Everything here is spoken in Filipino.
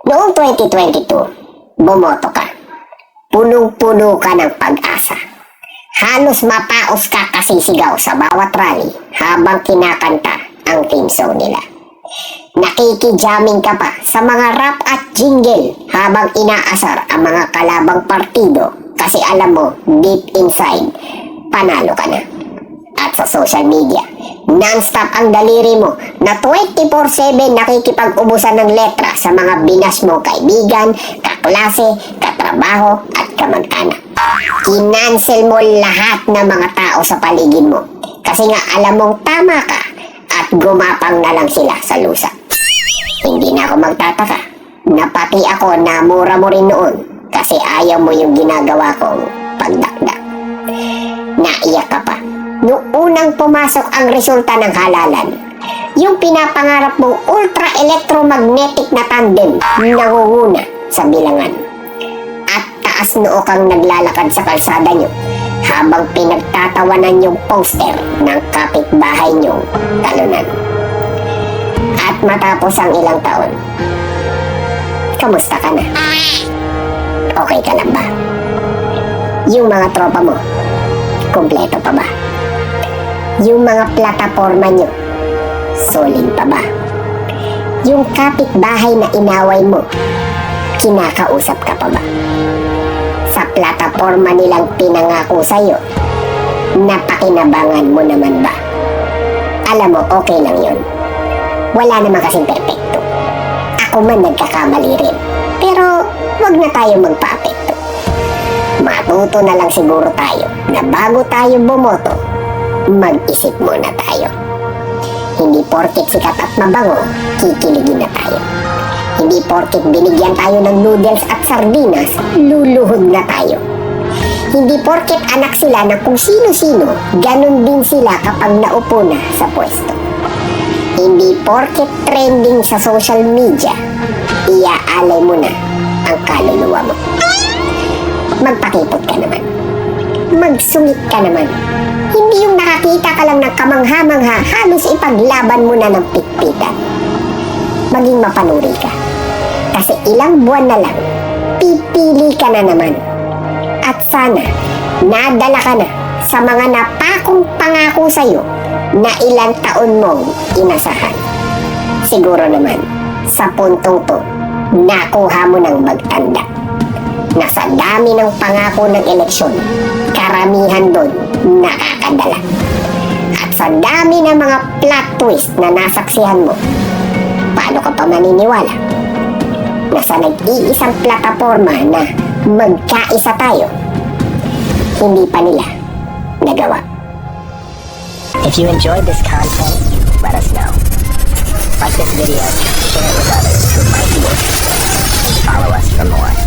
Noong 2022, bumoto ka. Punong-puno ka ng pag-asa. Halos mapaos ka kasisigaw sa bawat rally habang kinakanta ang theme song nila. Nakikijamming ka pa sa mga rap at jingle habang inaasar ang mga kalabang partido kasi alam mo, deep inside, panalo ka na. At sa social media, non-stop ang daliri mo na 24/7 nakikipag-ubusan ng letra sa mga binas mong kaibigan, kaklase, katrabaho at kamag-anak. Kinansel mo lahat ng mga tao sa paligid mo kasi nga alam mong tama ka at gumapang na lang sila sa lusa. Hindi na ako magtataka na pati ako namura mo rin noon kasi ayaw mo yung ginagawa kong pagdakdak. Naiyak ka pa noong unang pumasok ang resulta ng halalan. Yung pinapangarap mong ultra-electromagnetic na tandem nangunguna sa bilangan. At taas noo kang naglalakad sa kalsada nyo habang pinagtatawanan yung poster ng kapitbahay nyong talunan. At matapos ang ilang taon, kamusta ka na? Okay ka lang ba? Yung mga tropa mo, kumpleto pa ba? Yung mga plataforma nyo, solid pa ba? Yung kapitbahay na inaway mo, kinakausap ka pa ba? Sa plataforma nilang pinangako sa'yo, napakinabangan mo naman ba? Alam mo, okay lang yun. Wala naman kasing perpekto. Ako man nagkakamali rin. Pero wag na tayo magpa-apekto. Matuto na lang siguro tayo na bago tayo bumoto, mag-isip muna tayo. Hindi porket sikat at mabango, kikiligin na tayo. Hindi porket binigyan tayo ng noodles at sardinas, luluhod na tayo. Hindi porket anak sila ng kung sino-sino, ganun din sila kapag naupo na sa pwesto. Hindi porket trending sa social media, iaalay mo na ang kaluluwa mo. Magpakipot ka naman. Magsungit ka naman. Hindi yung nakakita ka lang ng kamangha-mangha, halos ipaglaban mo na ng pitpitan. Maging mapanuri ka. Kasi ilang buwan na lang, pipili ka na naman. At sana, nadala ka na sa mga napakong pangako sa'yo na ilang taon mong inasahan. Siguro naman, sa puntong to, nakuha mo ng magtanda. Na sa dami ng pangako ng eleksyon, karamihan doon nakakadala. At sa dami ng mga plot twist na nasaksihan mo, paano ka pa maniniwala na sa nag-iisang plataforma na magkaisa tayo, hindi pa nila nagawa? If you enjoyed this content, let us know. Like this video, share it with others who might be interested. Follow us for more.